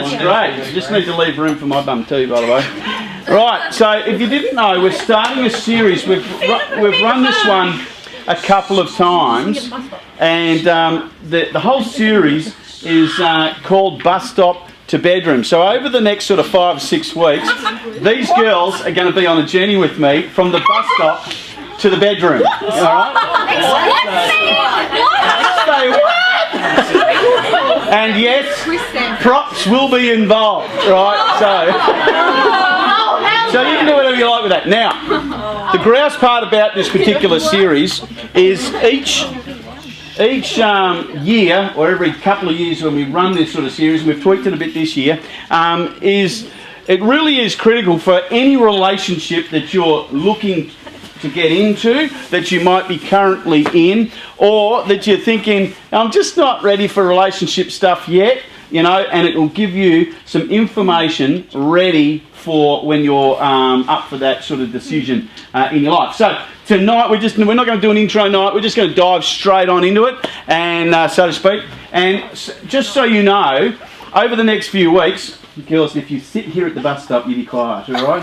That's great. You just need to leave room for my bum too, by the way. Right, so if you didn't know, we're starting a series. We've run this one a couple of times, and the whole series is called Bus Stop to Bedroom. So over the next sort of 5 or 6 weeks, these girls are going to be on a journey with me from the bus stop to the bedroom. All right? Say what? And yes, props will be involved, right? So you can do whatever you like with that. Now, the grouse part about this particular series is each year, or every couple of years when we run this sort of series, we've tweaked it a bit this year, it really is critical for any relationship that you're looking to get into, that you might be currently in, or that you're thinking, I'm just not ready for relationship stuff yet, you know, and it will give you some information ready for when you're up for that sort of decision in your life. So tonight we're not going to do an intro night. We're just going to dive straight on into it, and so to speak. And just so you know, over the next few weeks, girls, if you sit here at the bus stop, you be quiet, all right?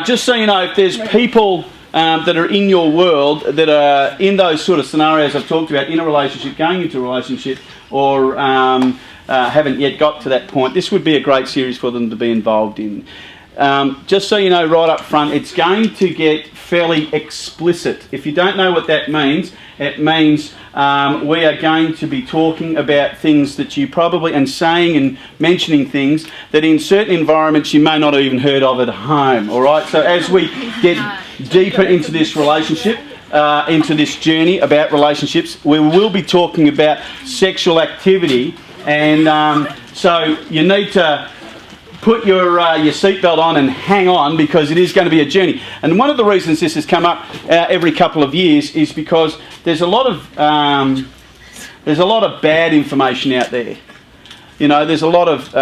Just so you know, if there's people that are in your world that are in those sort of scenarios I've talked about, in a relationship, going into a relationship, or haven't yet got to that point, this would be a great series for them to be involved in. Just so you know right up front, it's going to get fairly explicit. If you don't know what that means, it means we are going to be talking about things that you probably, and saying and mentioning things that in certain environments you may not have even heard of at home, all right? So as we get deeper into this relationship, into this journey about relationships, we will be talking about sexual activity, and so you need to put your seatbelt on and hang on, because it is going to be a journey. And one of the reasons this has come up every couple of years is because there's a lot of bad information out there. You know, there's a lot of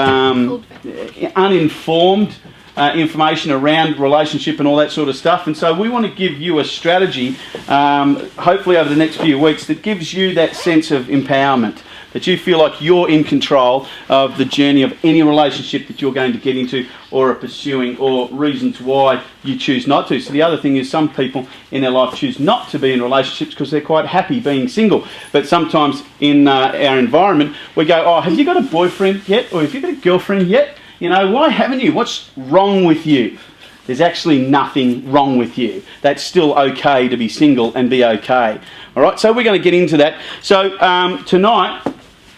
uninformed information around relationship and all that sort of stuff, and so we want to give you a strategy, hopefully over the next few weeks, that gives you that sense of empowerment, that you feel like you're in control of the journey of any relationship that you're going to get into or are pursuing, or reasons why you choose not to. So the other thing is, some people in their life choose not to be in relationships because they're quite happy being single. But sometimes in our environment we go, oh, have you got a boyfriend yet? Or have you got a girlfriend yet? You know, why haven't you? What's wrong with you? There's actually nothing wrong with you. That's still okay to be single and be okay. All right, so we're going to get into that. So tonight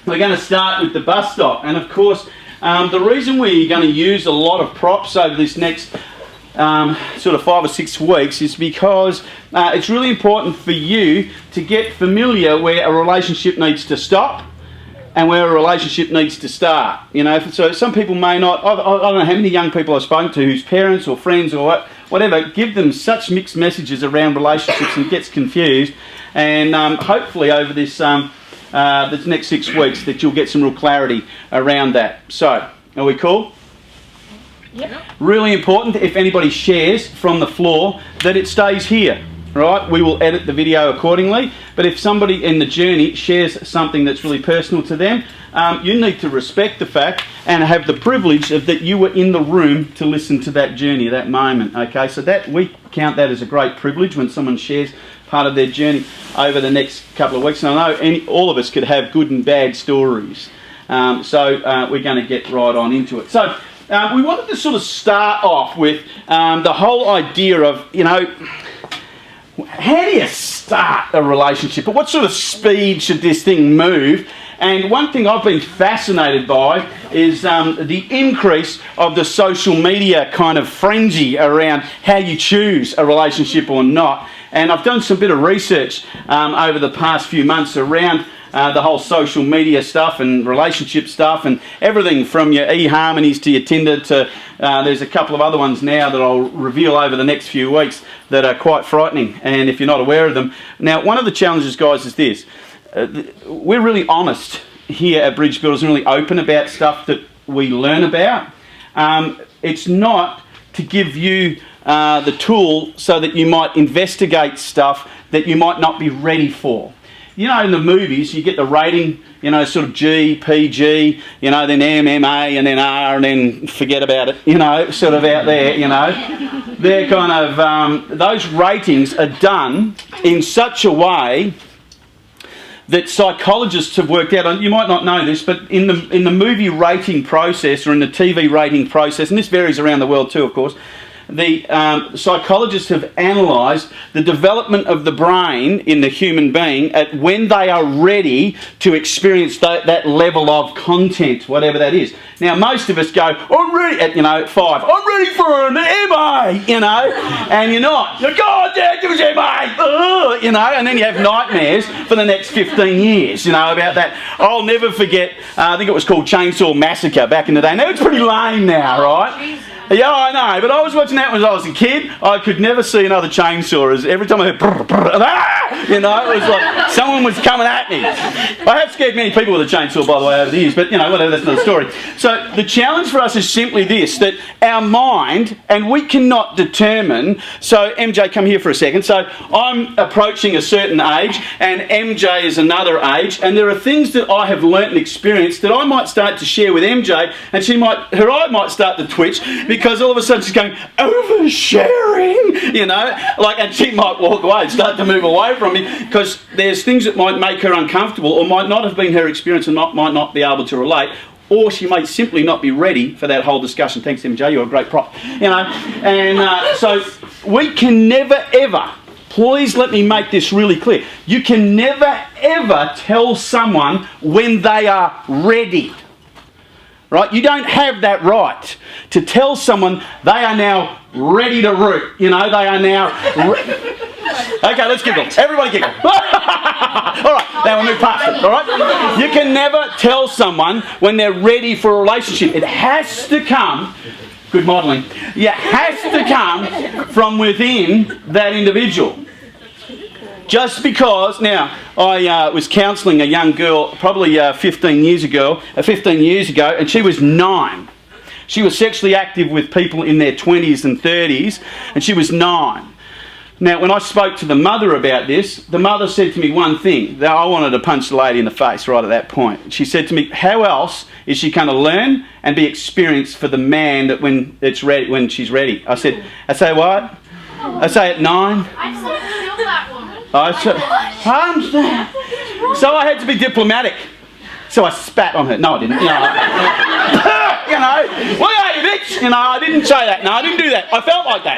we're going to start with the bus stop. And of course, the reason we're going to use a lot of props over this next sort of 5 or 6 weeks is because it's really important for you to get familiar where a relationship needs to stop and where a relationship needs to start. You know, so some people may not, I don't know how many young people I've spoken to whose parents or friends or whatever give them such mixed messages around relationships and gets confused. And hopefully over this next 6 weeks that you'll get some real clarity around that. So, are we cool? Yep. Really important, if anybody shares from the floor, that it stays here. Right, we will edit the video accordingly, but if somebody in the journey shares something that's really personal to them, you need to respect the fact and have the privilege of that you were in the room to listen to that journey, that moment. Okay, so that we count that as a great privilege when someone shares part of their journey over the next couple of weeks. And I know all of us could have good and bad stories, so we're going to get right on into it. So we wanted to sort of start off with the whole idea of, you know, how do you start a relationship? At what sort of speed should this thing move? And one thing I've been fascinated by is the increase of the social media kind of frenzy around how you choose a relationship or not. And I've done some bit of research over the past few months around the whole social media stuff and relationship stuff, and everything from your eHarmonies to your Tinder to there's a couple of other ones now that I'll reveal over the next few weeks that are quite frightening, and if you're not aware of them. Now, one of the challenges, guys, is this. We're really honest here at Bridge Builders and really open about stuff that we learn about. It's not to give you the tool so that you might investigate stuff that you might not be ready for. you know, in the movies, you get the rating, you know, sort of G, PG, you know, then MMA and then R and then forget about it, you know, sort of out there, you know. They're kind of, those ratings are done in such a way that psychologists have worked out, and you might not know this, but in the movie rating process or in the TV rating process, and this varies around the world too, of course, the psychologists have analysed the development of the brain in the human being at when they are ready to experience that level of content, whatever that is. Now, most of us go, I'm ready, at, you know, at 5, I'm ready for an MA, you know, and you're not. You're, God, Dad, give us MA, you know, and then you have nightmares for the next 15 years, you know, about that. I'll never forget, I think it was called Chainsaw Massacre back in the day. Now, it's pretty lame now, right? Yeah, I know, but I was watching that when I was a kid. I could never see another chainsaw. As every time I heard, brr, brr, you know, it was like someone was coming at me. I have scared many people with a chainsaw, by the way, over the years, but, you know, whatever, that's another story. So the challenge for us is simply this, that our mind, and we cannot determine, so MJ, come here for a second. So I'm approaching a certain age, and MJ is another age, and there are things that I have learnt and experienced that I might start to share with MJ, and her eye might start to twitch, because all of a sudden she's going, oversharing, you know, like, and she might walk away and start to move away from me, because there's things that might make her uncomfortable or might not have been her experience and might not be able to relate, or she may simply not be ready for that whole discussion. Thanks, MJ, you're a great prop, you know, and so we can never ever, please let me make this really clear, you can never ever tell someone when they are ready. Right? You don't have that right to tell someone they are now ready to root. You know, they are now... Okay, let's giggle. Everybody giggle. All right, now we'll move past it, all right? You can never tell someone when they're ready for a relationship. It has to come... Good modelling. It has to come from within that individual. Just because, now, I was counselling a young girl probably 15 years ago, and she was 9. She was sexually active with people in their 20s and 30s, and she was 9. Now, when I spoke to the mother about this, the mother said to me one thing. I wanted to punch the lady in the face right at that point. She said to me, how else is she going to learn and be experienced for the man that when she's ready? I said, what? I say at 9. I understand. So I had to be diplomatic. So I spat on her. No, I didn't. You know, what are you, bitch? You know, I didn't say that. No, I didn't do that. I felt like that.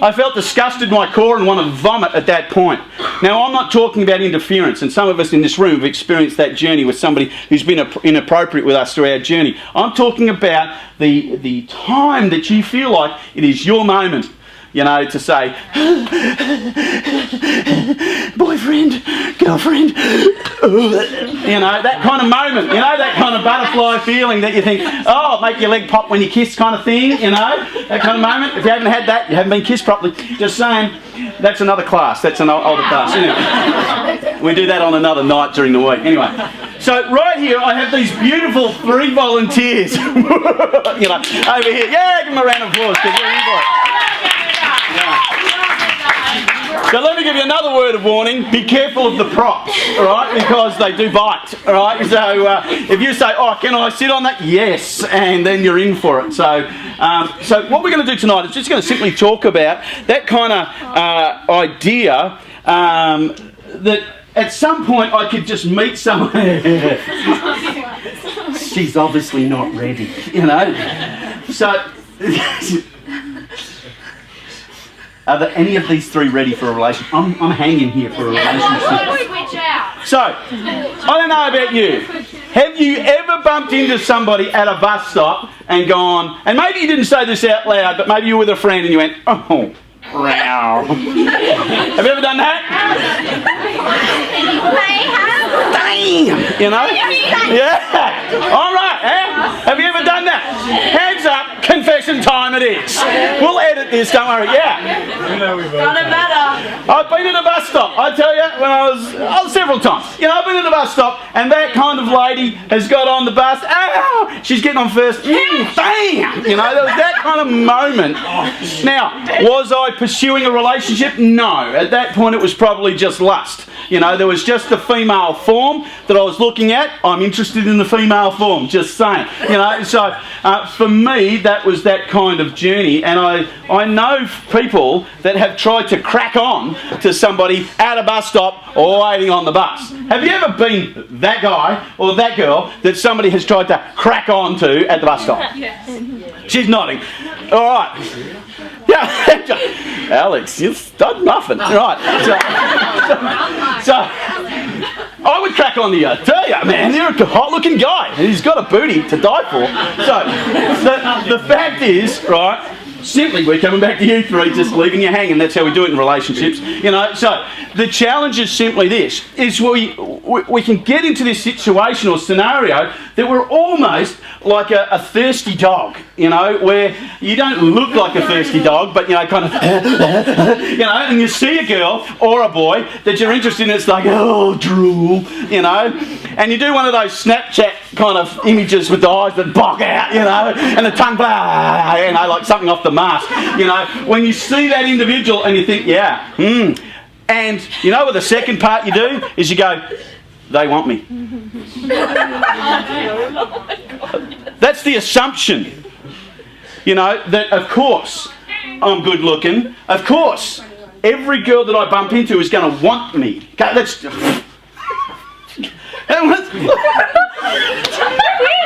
I felt disgusted in my core and wanted to vomit at that point. Now, I'm not talking about interference, and some of us in this room have experienced that journey with somebody who's been inappropriate with us through our journey. I'm talking about the time that you feel like it is your moment. You know, to say, boyfriend, girlfriend, you know, that kind of moment, you know, that kind of butterfly feeling that you think, oh, make your leg pop when you kiss kind of thing, you know, that kind of moment. If you haven't had that, you haven't been kissed properly. Just saying, that's another class, that's an older class. Anyway, we do that on another night during the week. Anyway, so right here I have these beautiful 3 volunteers, you know, over here. Yeah, give them a round of applause because they're in for it. So let me give you another word of warning. Be careful of the props, all right, because they do bite, all right? So if you say, oh, can I sit on that? Yes, and then you're in for it. So what we're going to do tonight is just going to simply talk about that kind of idea that at some point I could just meet someone. She's obviously not ready, you know. So... Are there any of these 3 ready for a relationship? I'm hanging here for a relationship. So, I don't know about you. Have you ever bumped into somebody at a bus stop and gone, and maybe you didn't say this out loud, but maybe you were with a friend and you went, oh, wow. Have you ever done that? Damn, you know? Yeah. All right, have you ever done that? Hands up, confession time it is. We'll edit this, don't worry, yeah. Doesn't matter. I've been at a bus stop, I tell you, when I was several times. You know, I've been at a bus stop and that kind of lady has got on the bus, ow, she's getting on first, bam, you know, there was that kind of moment. Now, was I pursuing a relationship? No. At that point it was probably just lust. You know, there was just the female form that I was looking at. I'm interested in the female form, just saying. You know, so for me, that was that kind of journey. And I know people that have tried to crack on to somebody at a bus stop or waiting on the bus. Have you ever been that guy or that girl that somebody has tried to crack on to at the bus stop? Yes. She's nodding. All right. Yeah, Alex, you're stud muffin. Right. So I would crack on to you. I tell you, man, you're a hot-looking guy. And he's got a booty to die for. So the fact is, right, simply we're coming back to you three, just leaving you hanging. That's how we do it in relationships. You know, so the challenge is simply this, is we can get into this situation or scenario that we're almost like a thirsty dog, you know, where you don't look like a thirsty dog, but, you know, kind of, you know, and you see a girl or a boy that you're interested in, it's like, oh, drool, you know, and you do one of those Snapchat kind of images with the eyes that bog out, you know, and the tongue, blah, you know, like something off the mask, you know, when you see that individual and you think, yeah, and you know what the second part you do is you go, they want me. That's the assumption. You know, that of course I'm good looking. Of course, every girl that I bump into is going to want me. Okay, that's...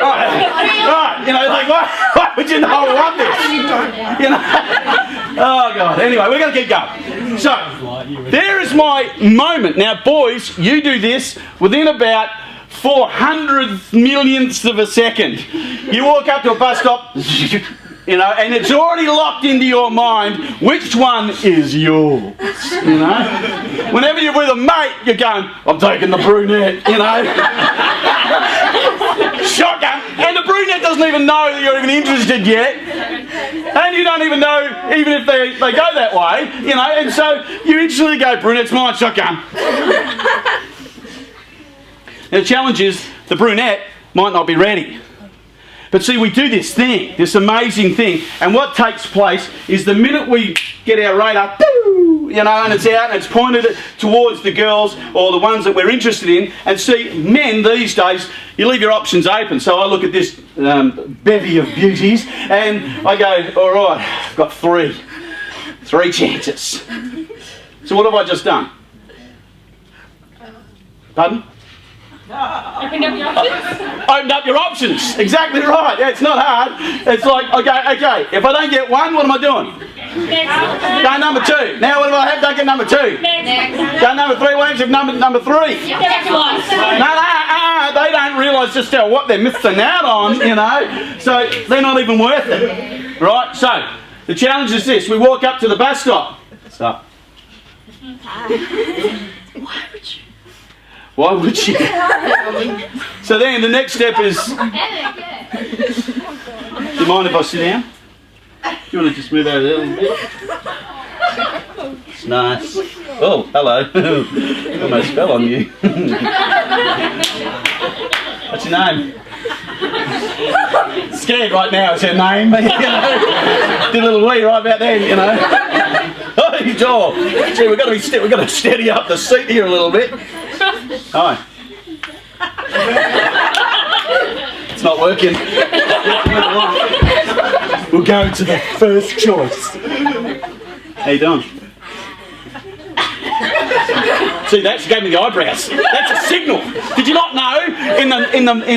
Right, you know, like, why would you know I want this? You know? Oh, God. Anyway, we're going to keep going. So, there is my moment. Now, boys, you do this within about 400 millionths of a second. You walk up to a bus stop, you know, and it's already locked into your mind which one is yours, you know. Whenever you're with a mate, you're going, I'm taking the brunette, you know. Shotgun. And the brunette doesn't even know that you're even interested yet. And you don't even know even if they go that way, you know. And so you instantly go, brunette's mine, shotgun. Now the challenge is the brunette might not be ready. But see, we do this thing, this amazing thing, and what takes place is the minute we get our radar, you know, and it's out and it's pointed towards the girls or the ones that we're interested in, and see, men these days, you leave your options open. So I look at this bevy of beauties and I go, all right, I've got three chances. So what have I just done? Pardon? Open up your options. Opened up your options. Exactly right. Yeah, it's not hard. It's like, okay, if I don't get one, what am I doing? Next. Go number two. Now what do I have? Don't get number two. Next. Go number three. What happens if number three? Next one. No, they don't realise just what they're missing out on, you know. So they're not even worth it. Right? So the challenge is this. We walk up to the bus stop. Stop. Why would you? So then the next step is, do you mind if I sit down? Do you want to just move over there a little bit? It's nice. Oh, hello. Almost fell on you. What's your name? Scared right now is her name. You know? Did a little wee right about then, you know. Oh, Joel. Gee, we've got to steady up the seat here a little bit. Hi. It's not working. We'll go to the first choice. How you doing? See, that she gave me the eyebrows. That's a signal. Did you not know in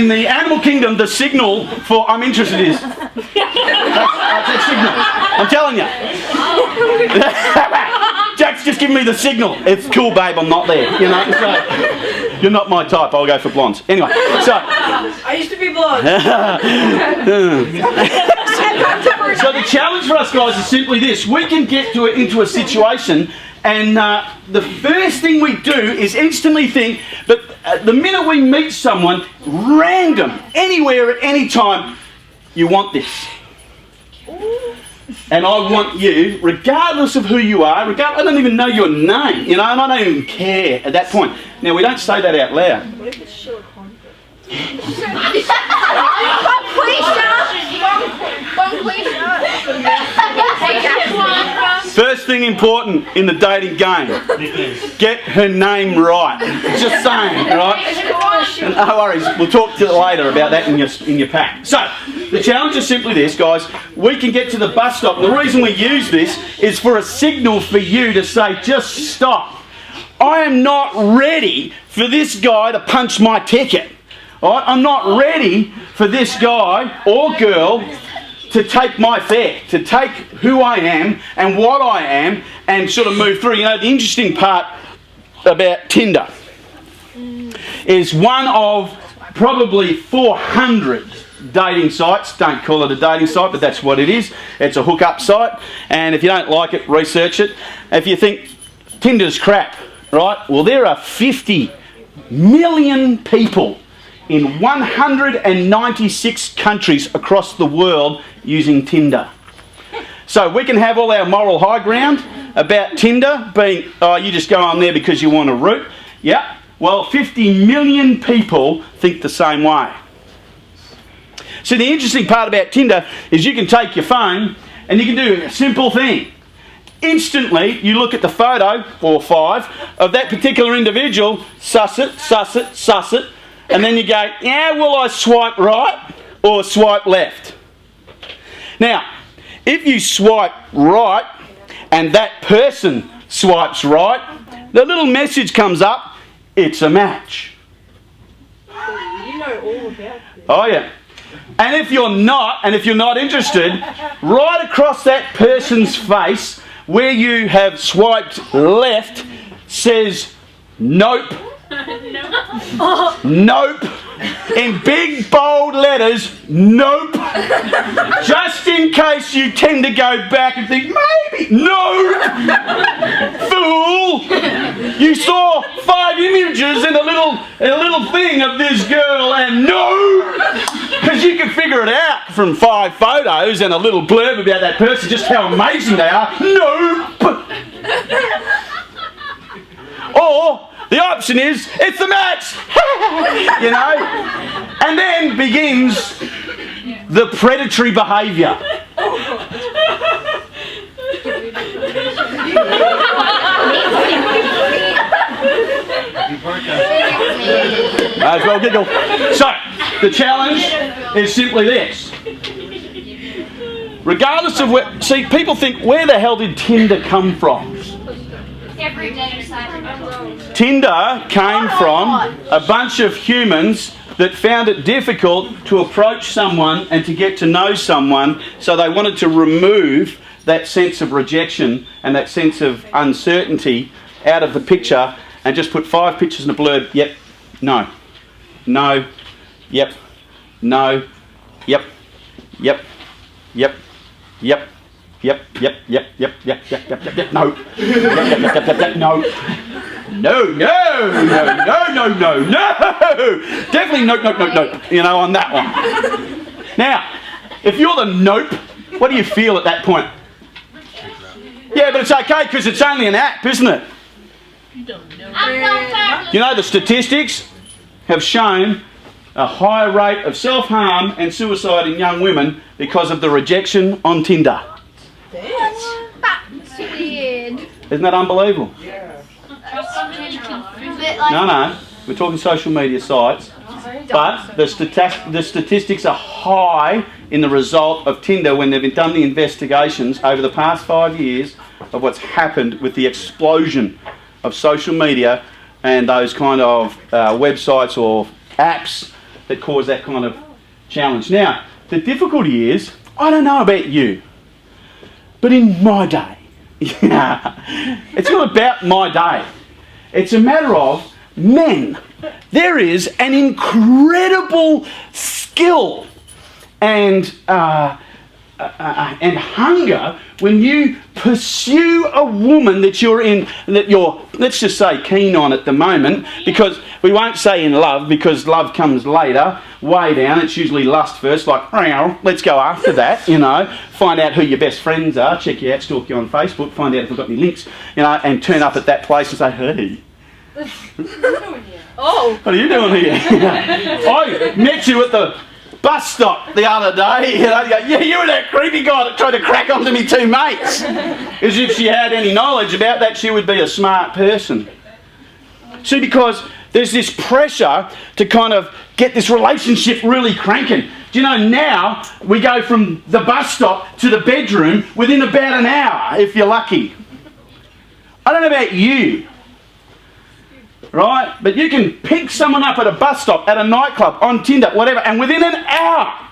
the animal kingdom the signal for I'm interested is? That's a signal. I'm telling you. Jack's just giving me the signal. It's cool, babe. I'm not there. You know. So, you're not my type. I'll go for blondes. Anyway, so I used to be blonde. So the challenge for us guys is simply this: we can get into a situation, and the first thing we do is instantly think that the minute we meet someone, random, anywhere, at any time, you want this. And I want you, regardless of who you are, I don't even know your name, you know, and I don't even care at that point. Now, we don't say that out loud. First thing important in the dating game, get her name right. Just saying, right? No worries, we'll talk to you later about that in your pack. So, the challenge is simply this, guys. We can get to the bus stop. The reason we use this is for a signal for you to say, just stop. I am not ready for this guy to punch my ticket. Right? I'm not ready for this guy or girl to take my fare, to take who I am and what I am and sort of move through. You know, the interesting part about Tinder is one of probably 400 dating sites. Don't call it a dating site, but that's what it is. It's a hookup site, and if you don't like it, research it. If you think Tinder's crap, right? Well, there are 50 million people in 196 countries across the world using Tinder. So we can have all our moral high ground about Tinder being, oh, you just go on there because you want a root. Yeah, well, 50 million people think the same way. So the interesting part about Tinder is you can take your phone and you can do a simple thing. Instantly, you look at the photo, or 5, of that particular individual, suss it, and then you go, yeah, will I swipe right or swipe left? Now, if you swipe right and that person swipes right, the little message comes up, it's a match. You know all about this. Oh yeah. And if you're not interested, right across that person's face where you have swiped left says nope. Nope. In big bold letters, nope. Just in case you tend to go back and think, maybe. No! Fool! You saw 5 images and a little thing of this girl and no! Because you can figure it out from 5 photos and a little blurb about that person, just how amazing they are. Nope! Or the option is, it's the match! You know? And then begins the predatory behaviour. Might as well giggle. So, the challenge is simply this. Regardless of where... See, people think, where the hell did Tinder come from? Tinder came from a bunch of humans that found it difficult to approach someone and to get to know someone, so they wanted to remove that sense of rejection and that sense of uncertainty out of the picture and just put 5 pictures in a blurb. Yep, no, no, yep, no, yep, yep, yep, yep. Yep, no. Yep, no. No. Definitely no. You know, on that one. Now, if you're the nope, what do you feel at that point? Yeah, but it's okay because it's only an app, isn't it? You know, the statistics have shown a higher rate of self-harm and suicide in young women because of the rejection on Tinder. That's weird. Isn't that unbelievable? Yeah. No. We're talking social media sites. But the statistics are high in the result of Tinder when they've done the investigations over the past 5 years of what's happened with the explosion of social media and those kind of websites or apps that cause that kind of challenge. Now, the difficulty is, I don't know about you, but in my day, it's not about my day. It's a matter of men. There is an incredible skill and hunger when you pursue a woman that you're, let's just say, keen on at the moment, because we won't say in love because love comes later, way down. It's usually lust first, like, let's go after that, you know, find out who your best friends are, check you out, stalk you on Facebook, find out if we've got any links, you know, and turn up at that place and say, hey. Oh. What are you doing here? I met you at the bus stop the other day. You know, you go, yeah, you were that creepy guy that tried to crack onto me two mates. As if she had any knowledge about that, she would be a smart person. See, because there's this pressure to kind of get this relationship really cranking. Do you know, now we go from the bus stop to the bedroom within about an hour, if you're lucky. I don't know about you, right? But you can pick someone up at a bus stop, at a nightclub, on Tinder, whatever, and within an hour,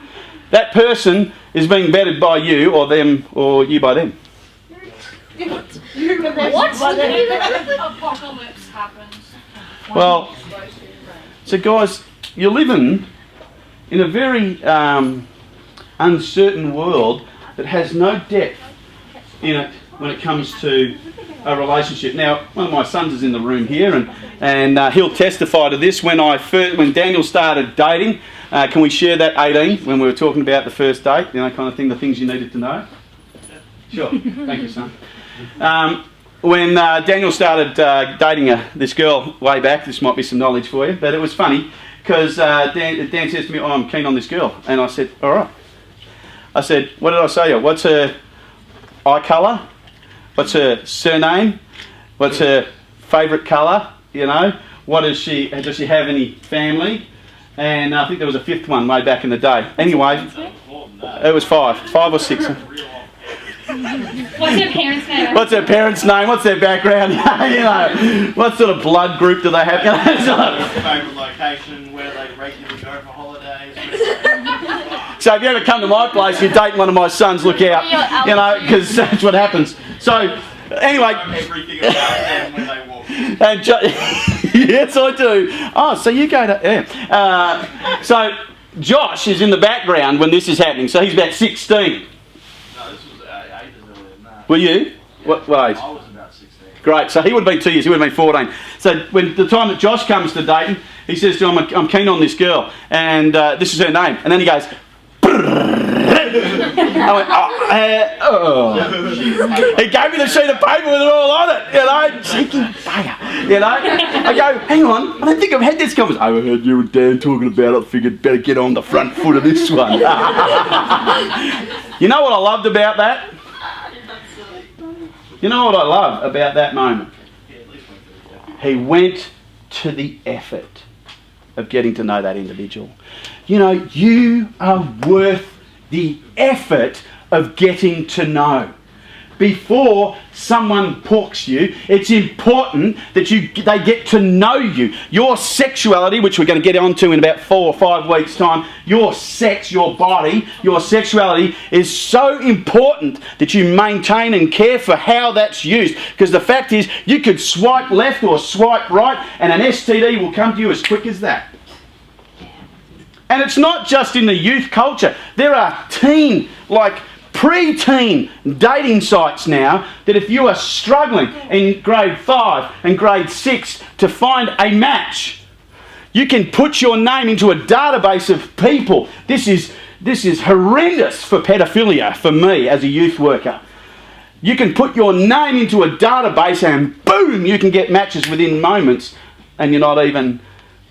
that person is being bettered by you or them or you by them. What? Apocalypse happens. Well, so guys, you're living in a very uncertain world that has no depth in it when it comes to a relationship. Now, one of my sons is in the room here, and he'll testify to this. When Daniel started dating, can we share that 18 when we were talking about the first date? You know, kind of thing, the things you needed to know. Sure. Thank you, son. When Daniel started dating this girl way back, this might be some knowledge for you, but it was funny because Dan says to me, "Oh, I'm keen on this girl," and I said, "All right." I said, "What did I say? What's her eye colour? What's her surname? What's her favourite colour? You know, does she have any family?" And I think there was a fifth one way back in the day. Anyway, it was five or six. What's her parents' name? What's her parents' name? What's their background? You know, what sort of blood group do they have? You know, favourite location, where they regularly go for holidays. so if you ever come to my place, you date one of my sons, look out. You know, because that's what happens. So anyway, Everything about them when they walk in. and yes, I do. Oh, so you go to so Josh is in the background when this is happening. So he's about 16. No, this was ages earlier than that. Were you? What age? I was about 16. Great. So he would have been 2 years. He would have been 14. So when the time that Josh comes to Dayton, he says to him, "I'm keen on this girl, and this is her name." And then he goes, I went, oh. He gave me the sheet of paper with it all on it, you know, cheeky bugger, you know. I go, hang on, I don't think I've had this conversation. I heard you and Dan talking about it, figured better get on the front foot of this one. You know what I loved about that? You know what I love about that moment? He went to the effort of getting to know that individual. You know, you are worth the effort of getting to know. Before someone porks you, it's important that they get to know you. Your sexuality, which we're going to get onto in about 4 or 5 weeks' time, your sex, your body, your sexuality is so important that you maintain and care for how that's used. Because the fact is, you could swipe left or swipe right and an STD will come to you as quick as that. And it's not just in the youth culture. There are pre-teen dating sites now that if you are struggling in grade 5 and grade 6 to find a match, you can put your name into a database of people. This is horrendous for pedophilia for me as a youth worker. You can put your name into a database and boom, you can get matches within moments, and you're not even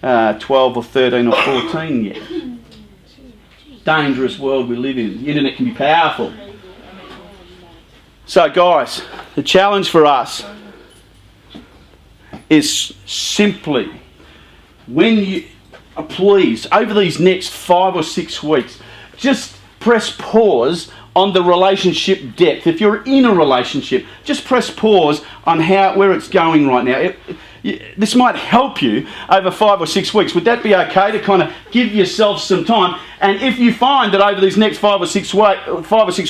12 or 13 or 14 yet. Dangerous world we live in. The internet can be powerful. So guys, the challenge for us is simply, please, over these next 5 or 6 weeks, just press pause on the relationship depth. If you're in a relationship, just press pause on where it's going right now. This might help you over 5 or 6 weeks. Would that be okay to kind of give yourself some time? And if you find that over these next 5 or 6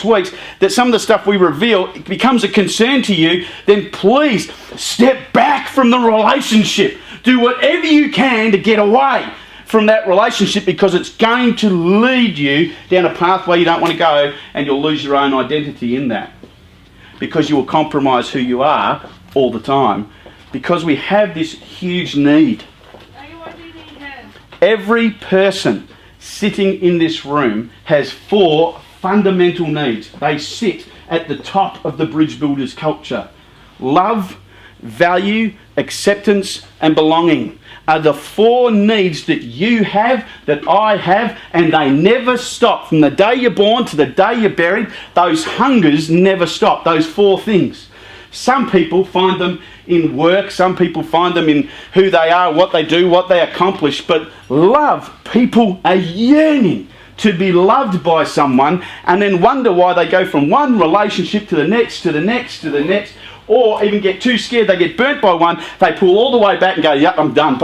weeks that some of the stuff we reveal becomes a concern to you, then please step back from the relationship. Do whatever you can to get away from that relationship, because it's going to lead you down a pathway you don't want to go, and you'll lose your own identity in that, because you will compromise who you are all the time. Because we have this huge need. Every person sitting in this room has 4 fundamental needs. They sit at the top of the Bridge Builders culture: love, value, acceptance, and belonging are the 4 needs that you have, that I have, and they never stop. From the day you're born to the day you're buried, those hungers never stop, those 4 things. Some people find them in work, some people find them in who they are, what they do, what they accomplish, but love, people are yearning to be loved by someone and then wonder why they go from one relationship to the next, to the next, to the next, or even get too scared they get burnt by one, they pull all the way back and go, yep, I'm done.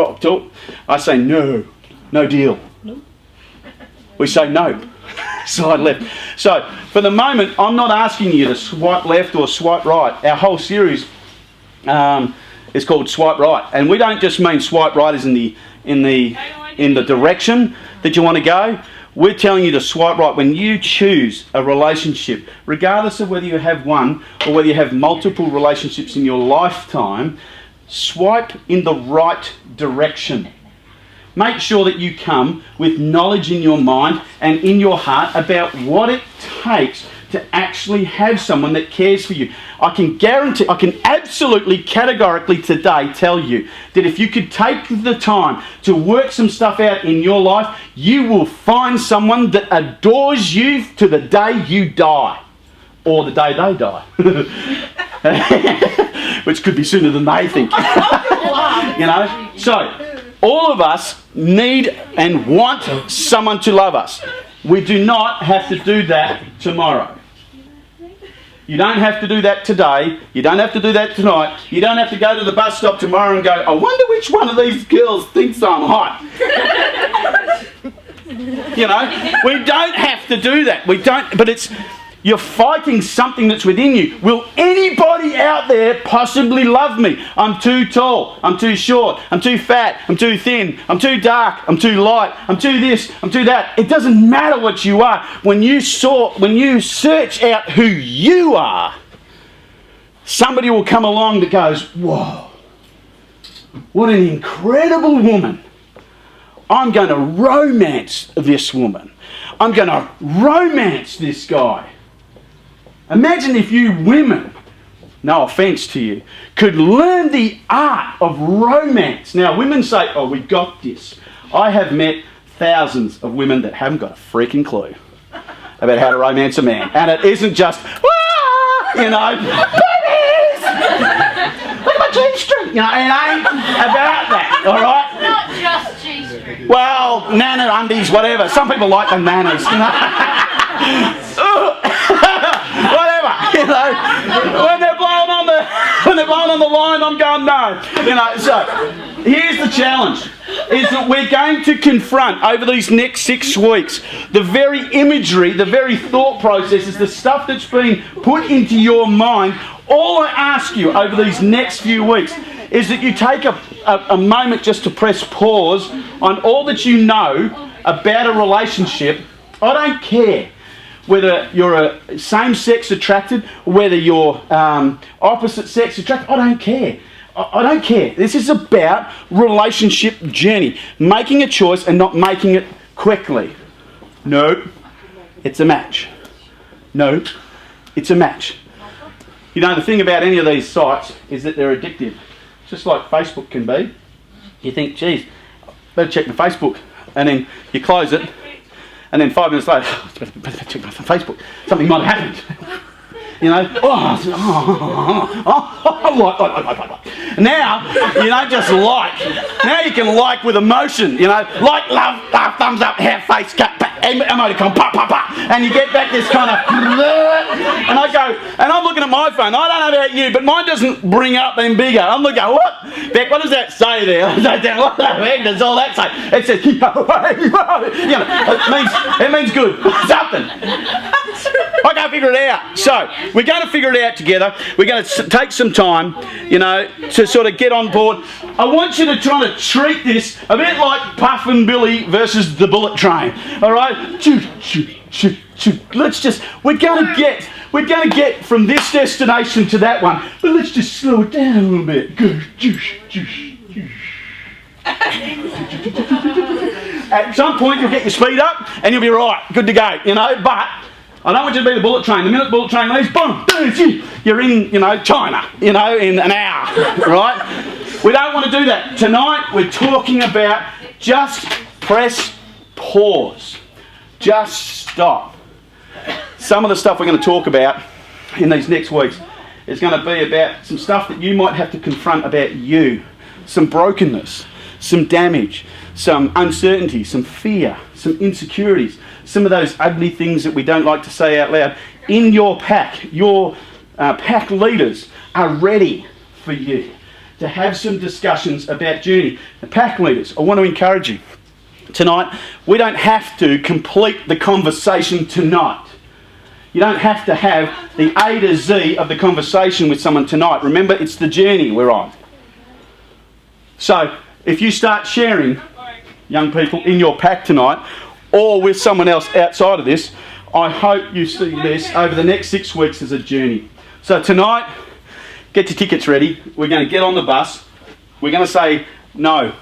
I say, no deal. We say no. Slide left. So, for the moment, I'm not asking you to swipe left or swipe right. Our whole series is called Swipe Right, and we don't just mean swipe right as in the direction that you want to go. We're telling you to swipe right when you choose a relationship, regardless of whether you have one or whether you have multiple relationships in your lifetime. Swipe in the right direction. Make sure that you come with knowledge in your mind and in your heart about what it takes to actually have someone that cares for you. I can absolutely categorically today tell you that if you could take the time to work some stuff out in your life, you will find someone that adores you to the day you die. Or the day they die. Which could be sooner than they think. So, all of us need and want someone to love us. We do not have to do that tomorrow. You don't have to do that today. You don't have to do that tonight. You don't have to go to the bus stop tomorrow and go, I wonder which one of these girls thinks I'm hot. We don't have to do that. We don't, but you're fighting something that's within you. Will anybody out there possibly love me? I'm too tall. I'm too short. I'm too fat. I'm too thin. I'm too dark. I'm too light. I'm too this. I'm too that. It doesn't matter what you are. When you search out who you are, somebody will come along that goes, whoa, what an incredible woman. I'm going to romance this woman. I'm going to romance this guy. Imagine if you women, no offence to you, could learn the art of romance. Now, women say, oh, we got this. I have met thousands of women that haven't got a freaking clue about how to romance a man. And it isn't just, babies! Look at my G-string! It ain't about that, all right? Not just G-string. Well, nana undies, whatever. Some people like the nanas. Whatever, when they're blowing on the line, I'm going no. So here's the challenge: is that we're going to confront over these next 6 weeks the very imagery, the very thought processes, the stuff that's been put into your mind. All I ask you over these next few weeks is that you take a moment just to press pause on all that you know about a relationship. I don't care whether you're a same-sex attracted, whether you're opposite-sex attracted. I don't care. I don't care. This is about relationship journey. Making a choice and not making it quickly. Nope. It's a match. Nope. It's a match. The thing about any of these sites is that they're addictive. Just like Facebook can be. You think, geez, better check my Facebook. And then you close it. And then 5 minutes later, better check my Facebook. Something might have happened. Now, you don't just like. Now you can like with emotion. Like, love, thumbs up, hair, face, cut, emoticon, pa, pa, pa. And you get back this kind of, and I go, and I'm looking at my phone. I don't know about you, but mine doesn't bring up them bigger. I'm looking, what? Beck, what does that say there? What the heck does all that say? It says, it means good. Something. I can't figure it out. So, we're going to figure it out together. We're going to take some time, to sort of get on board. I want you to try to treat this a bit like Puff and Billy versus the Bullet Train. All right? Let's just, we're going to get from this destination to that one, but let's just slow it down a little bit. At some point you'll get your speed up and you'll be right, good to go, but I don't want you to be the bullet train. The minute the bullet train leaves, boom, you're in, China, in an hour, right? We don't want to do that. Tonight we're talking about just press pause. Just stop. Some of the stuff we're going to talk about in these next weeks is going to be about some stuff that you might have to confront about you. Some brokenness, some damage, some uncertainty, some fear, some insecurities, some of those ugly things that we don't like to say out loud. In your pack, your pack leaders are ready for you to have some discussions about journey. The pack leaders, I want to encourage you. Tonight, we don't have to complete the conversation tonight. You don't have to have the A to Z of the conversation with someone tonight. Remember, it's the journey we're on. So, if you start sharing, young people, in your pack tonight, or with someone else outside of this, I hope you see this over the next 6 weeks as a journey. So tonight, get your tickets ready. We're going to get on the bus. We're going to say no.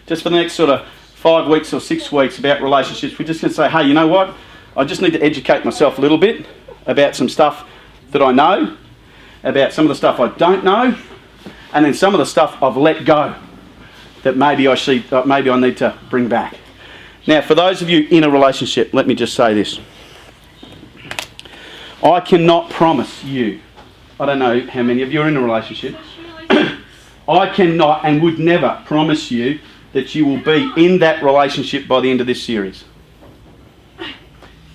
Just for the next sort of 5 weeks or 6 weeks about relationships, we're just going to say, hey, you know what? I just need to educate myself a little bit about some stuff that I know, about some of the stuff I don't know, and then some of the stuff I've let go that maybe I need to bring back. Now, for those of you in a relationship, let me just say this. I cannot promise you, I don't know how many of you are in a relationship, I cannot and would never promise you that you will be in that relationship by the end of this series.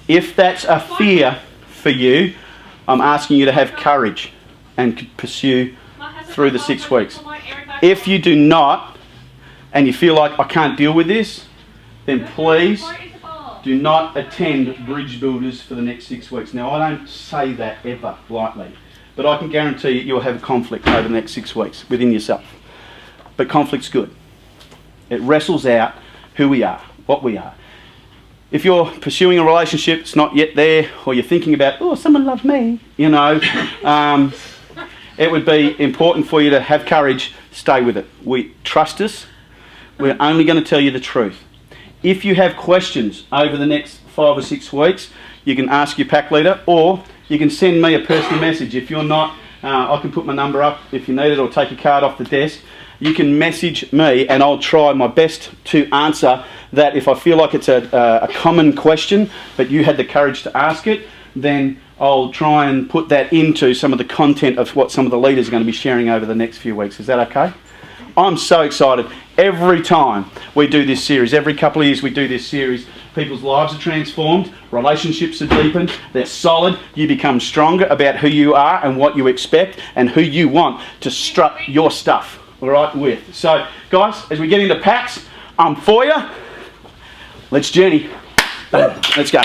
If that's a fear for you, I'm asking you to have courage and pursue through the 6 weeks. If you do not, and you feel like I can't deal with this, then please do not attend Bridge Builders for the next 6 weeks. Now, I don't say that ever lightly, but I can guarantee you'll have conflict over the next 6 weeks within yourself. But conflict's good. It wrestles out who we are, what we are. If you're pursuing a relationship, it's not yet there, or you're thinking about, oh, someone loves me, you know, it would be important for you to have courage, stay with it. Trust us. We're only going to tell you the truth. If you have questions over the next 5 or 6 weeks, you can ask your pack leader, or you can send me a personal message. If you're not, I can put my number up if you need it, or take a card off the desk. You can message me and I'll try my best to answer that. If I feel like it's a common question, but you had the courage to ask it, then I'll try and put that into some of the content of what some of the leaders are going to be sharing over the next few weeks. Is that okay? I'm so excited. Every time we do this series, every couple of years we do this series, people's lives are transformed, relationships are deepened, they're solid, you become stronger about who you are and what you expect and who you want to strut your stuff, all right, with. So, guys, as we get into packs, I'm for you. Let's journey. Let's go.